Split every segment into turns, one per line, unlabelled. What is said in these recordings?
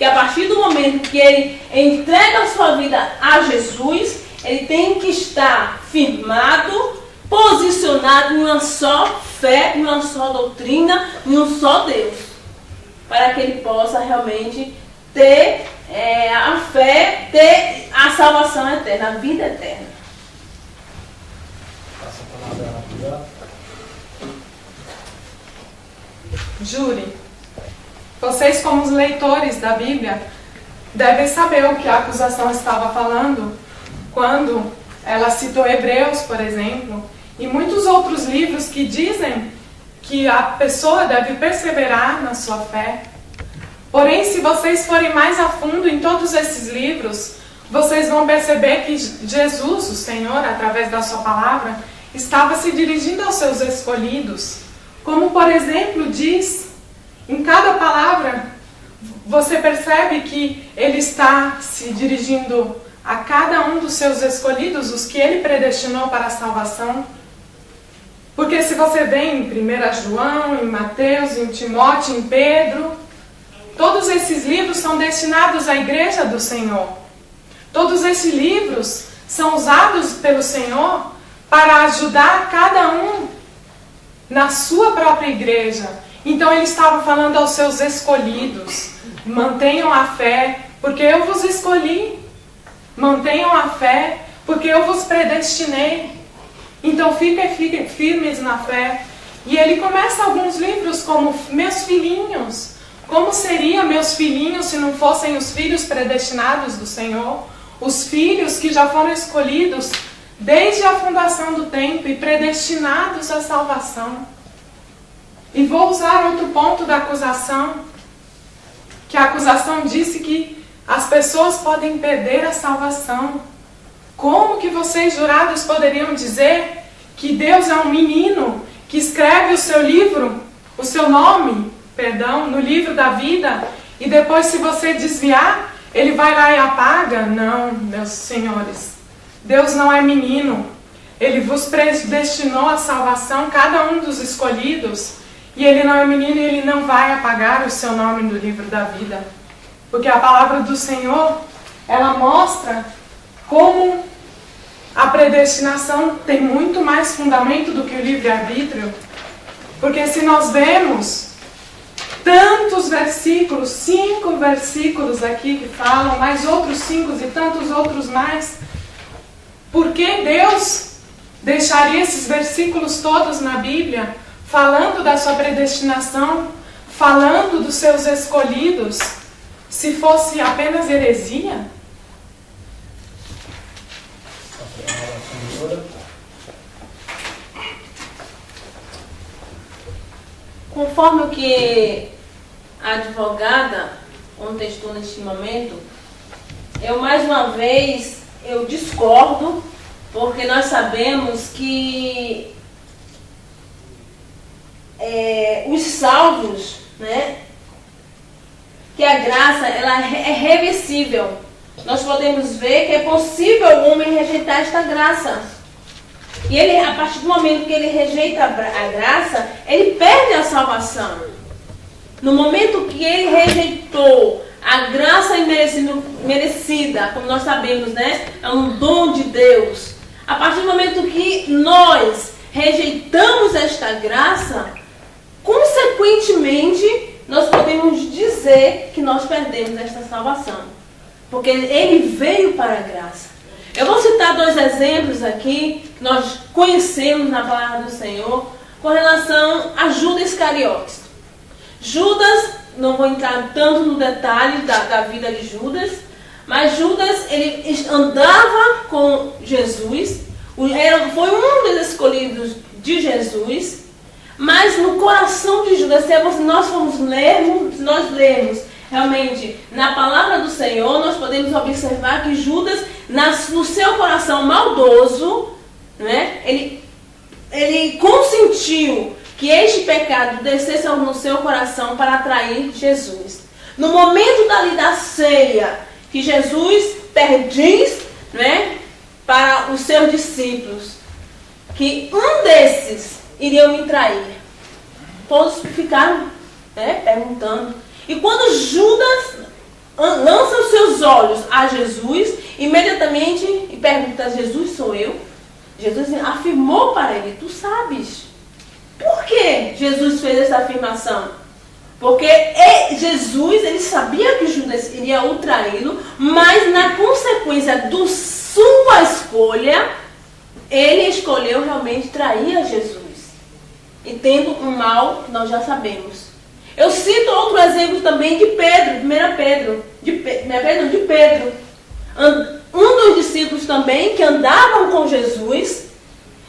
que a partir do momento que ele entrega a sua vida a Jesus, ele tem que estar firmado, posicionado em uma só fé, em uma só doutrina, em um só Deus, para que ele possa realmente ter a fé, ter a salvação eterna, a vida eterna.
Passa a palavra a
Júri, vocês como os leitores da Bíblia devem saber o que a acusação estava falando quando ela citou Hebreus, por exemplo, e muitos outros livros que dizem que a pessoa deve perseverar na sua fé. Porém, se vocês forem mais a fundo em todos esses livros, vocês vão perceber que Jesus, o Senhor, através da sua palavra, estava se dirigindo aos seus escolhidos. Como, por exemplo, diz, em cada palavra, você percebe que ele está se dirigindo a cada um dos seus escolhidos, os que ele predestinou para a salvação. Porque se você vê em 1 João, em Mateus, em Timóteo, em Pedro, todos esses livros são destinados à igreja do Senhor. Todos esses livros são usados pelo Senhor para ajudar cada um na sua própria igreja. Então ele estava falando aos seus escolhidos: mantenham a fé, porque eu vos escolhi. Mantenham a fé, porque eu vos predestinei. Então fiquem firmes na fé. E ele começa alguns livros como Meus Filhinhos. Como seriam meus filhinhos se não fossem os filhos predestinados do Senhor? Os filhos que já foram escolhidos desde a fundação do tempo e predestinados à salvação. E vou usar outro ponto da acusação, que a acusação disse que as pessoas podem perder a salvação. Como que vocês, jurados, poderiam dizer que Deus é um menino que escreve o seu livro, o seu nome, no livro da vida, e depois, se você desviar, ele vai lá e apaga? Não, meus senhores. Deus não é menino. Ele vos predestinou a salvação, cada um dos escolhidos, e ele não é menino e ele não vai apagar o seu nome do livro da vida. Porque a palavra do Senhor, ela mostra como a predestinação tem muito mais fundamento do que o livre-arbítrio. Porque se nós vemos tantos versículos, 5 versículos aqui que falam, mais outros 5 e tantos outros mais, por que Deus deixaria esses versículos todos na Bíblia, falando da sua predestinação, falando dos seus escolhidos, se fosse apenas heresia?
Conforme o que a advogada contestou neste momento, eu mais uma vez discordo, porque nós sabemos que os salvos, né, que a graça ela é reversível. Nós podemos ver que é possível o homem rejeitar esta graça. E ele, a partir do momento que ele rejeita a graça, ele perde a salvação. No momento que ele rejeitou a graça merecida, como nós sabemos, né? É um dom de Deus. A partir do momento que nós rejeitamos esta graça, consequentemente, nós podemos dizer que nós perdemos esta salvação. Porque ele veio para a graça. Eu vou citar 2 exemplos aqui, que nós conhecemos na palavra do Senhor, com relação a Judas Iscariotes. Judas, não vou entrar tanto no detalhe da vida de Judas, mas Judas, ele andava com Jesus, foi um dos escolhidos de Jesus, mas no coração de Judas, se nós lermos realmente na palavra do Senhor, nós podemos observar que Judas, no seu coração maldoso, né, ele consentiu que este pecado descesse no seu coração para atrair Jesus. No momento da ceia, que Jesus diz, né, para os seus discípulos, que um desses iriam me trair. Todos ficaram, né, perguntando. E quando Judas os olhos a Jesus, imediatamente e pergunta: Jesus, sou eu? Jesus afirmou para ele: tu sabes. Por que Jesus fez essa afirmação? Porque Jesus, ele sabia que Judas iria o traí-lo, mas na consequência da sua escolha, ele escolheu realmente trair a Jesus. E tendo um mal que nós já sabemos. Eu cito outro exemplo também de Pedro, 1 Pedro, de Pedro. Um dos discípulos também que andavam com Jesus,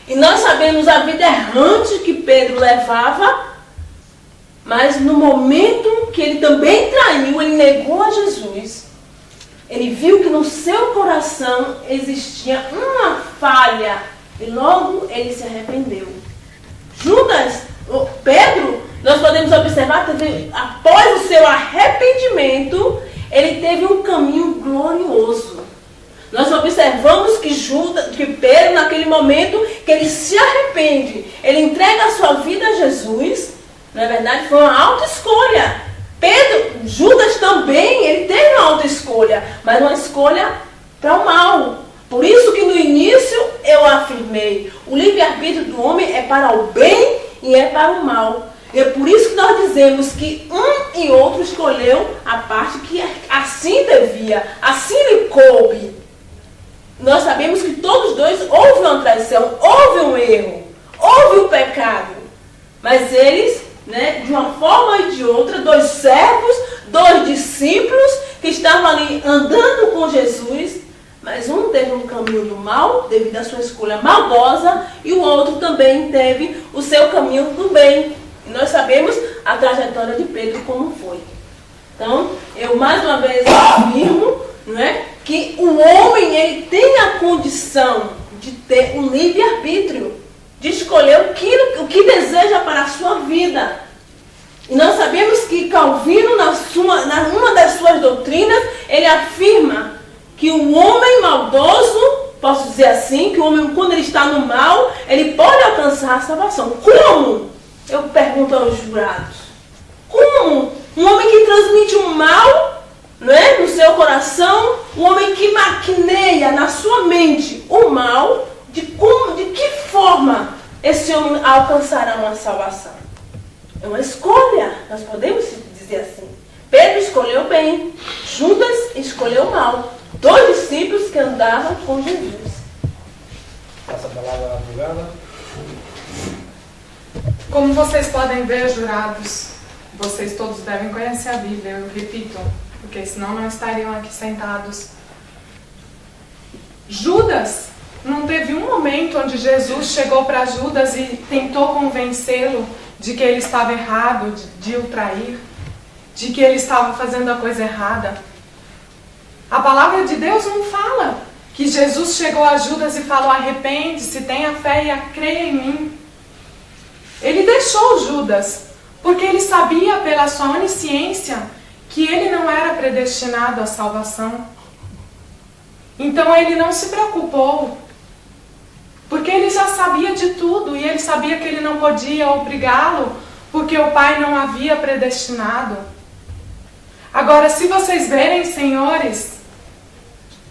e nós sabemos a vida errante que Pedro levava, mas no momento que ele também traiu, ele negou a Jesus, ele viu que no seu coração existia uma falha, e logo ele se arrependeu. Pedro, nós podemos observar que após o seu arrependimento, ele teve um caminho glorioso. Nós observamos que Pedro, naquele momento que ele se arrepende, ele entrega a sua vida a Jesus. Na verdade, foi uma autoescolha. Judas também, ele teve uma autoescolha, mas uma escolha para o mal. Por isso que no início eu afirmei, o livre-arbítrio do homem é para o bem e é para o mal. E é por isso que nós dizemos que um e outro escolheu a parte que assim devia, assim lhe coube. Nós sabemos que todos dois houve uma traição, houve um erro, houve um pecado. Mas eles, de uma forma e de outra, dois servos, dois discípulos que estavam ali andando com Jesus, mas um teve um caminho do mal, devido à sua escolha maldosa, e o outro também teve o seu caminho do bem. E nós sabemos a trajetória de Pedro como foi. Então, eu mais uma vez afirmo, que o homem ele tem a condição de ter um livre-arbítrio, de escolher o que deseja para a sua vida. E nós sabemos que Calvino, numa das suas doutrinas, ele afirma que o homem maldoso, posso dizer assim, que o homem, quando ele está no mal, ele pode alcançar a salvação. Como? Eu pergunto aos jurados. Como? Um homem que transmite o mal, no seu coração, um homem que maquineia na sua mente o mal, de que forma esse homem alcançará uma salvação? É uma escolha, nós podemos dizer assim. Pedro escolheu bem, Judas escolheu mal. Dois discípulos que andavam com Jesus.
Passa a palavra à advogada.
Como vocês podem ver, jurados, vocês todos devem conhecer a Bíblia, eu repito, porque senão não estariam aqui sentados. Judas, não teve um momento onde Jesus chegou para Judas e tentou convencê-lo de que ele estava errado, de o trair, de que ele estava fazendo a coisa errada. A palavra de Deus não fala que Jesus chegou a Judas e falou: arrepende-se, tenha fé e creia em mim. Ele deixou Judas, porque ele sabia pela sua onisciência que ele não era predestinado à salvação. Então ele não se preocupou, porque ele já sabia de tudo e ele sabia que ele não podia obrigá-lo, porque o Pai não havia predestinado. Agora, se vocês verem, senhores,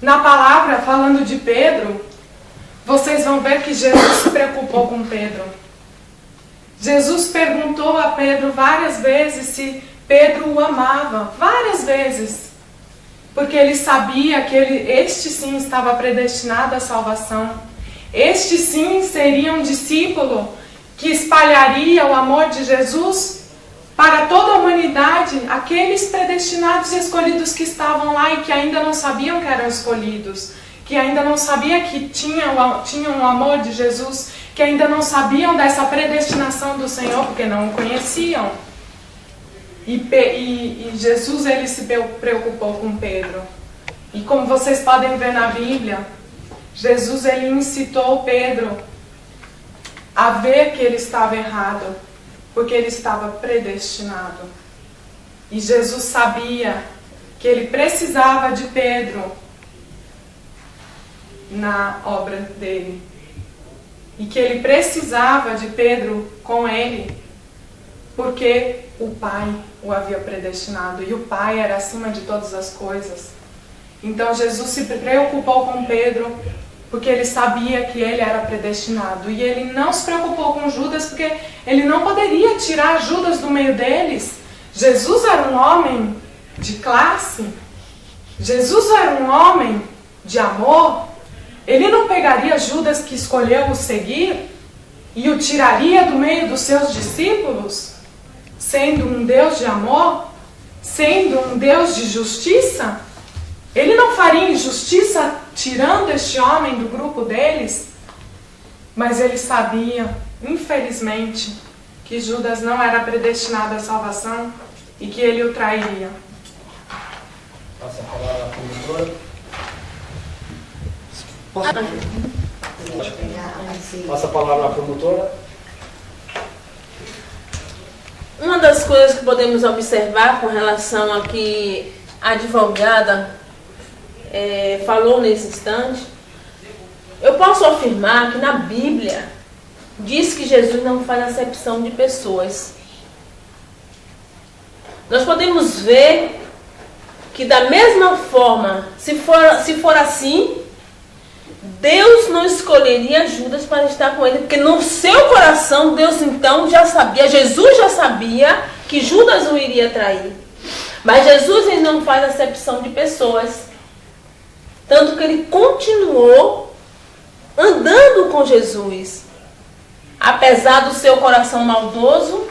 na palavra falando de Pedro, vocês vão ver que Jesus se preocupou com Pedro. Jesus perguntou a Pedro várias vezes se Pedro o amava, várias vezes, porque ele sabia que este sim estava predestinado à salvação. Este sim seria um discípulo que espalharia o amor de Jesus para toda a humanidade, aqueles predestinados e escolhidos que estavam lá e que ainda não sabiam que eram escolhidos, que ainda não sabiam que tinham o amor de Jesus, que ainda não sabiam dessa predestinação do Senhor, porque não o conheciam. E Jesus, ele se preocupou com Pedro. E como vocês podem ver na Bíblia, Jesus, ele incitou Pedro a ver que ele estava errado, porque ele estava predestinado. E Jesus sabia que ele precisava de Pedro na obra dele. E que ele precisava de Pedro com ele, porque o Pai o havia predestinado. E o Pai era acima de todas as coisas. Então Jesus se preocupou com Pedro, porque ele sabia que ele era predestinado. E ele não se preocupou com Judas, porque ele não poderia tirar Judas do meio deles. Jesus era um homem de classe. Jesus era um homem de amor. Ele não pegaria Judas, que escolheu o seguir, e o tiraria do meio dos seus discípulos, sendo um Deus de amor, sendo um Deus de justiça. Ele não faria injustiça tirando este homem do grupo deles, mas ele sabia, infelizmente, que Judas não era predestinado à salvação e que ele o trairia.
Passa a palavra à promotora. Passa a palavra à promotora.
Uma das coisas que podemos observar com relação a que a advogada falou nesse instante, eu posso afirmar que na Bíblia diz que Jesus não faz acepção de pessoas. Nós podemos ver que da mesma forma, se for assim, Deus não escolheria Judas para estar com ele, porque no seu coração Deus então já sabia, Jesus já sabia que Judas o iria trair. Mas Jesus ele não faz acepção de pessoas. Tanto que ele continuou andando com Jesus. Apesar do seu coração maldoso,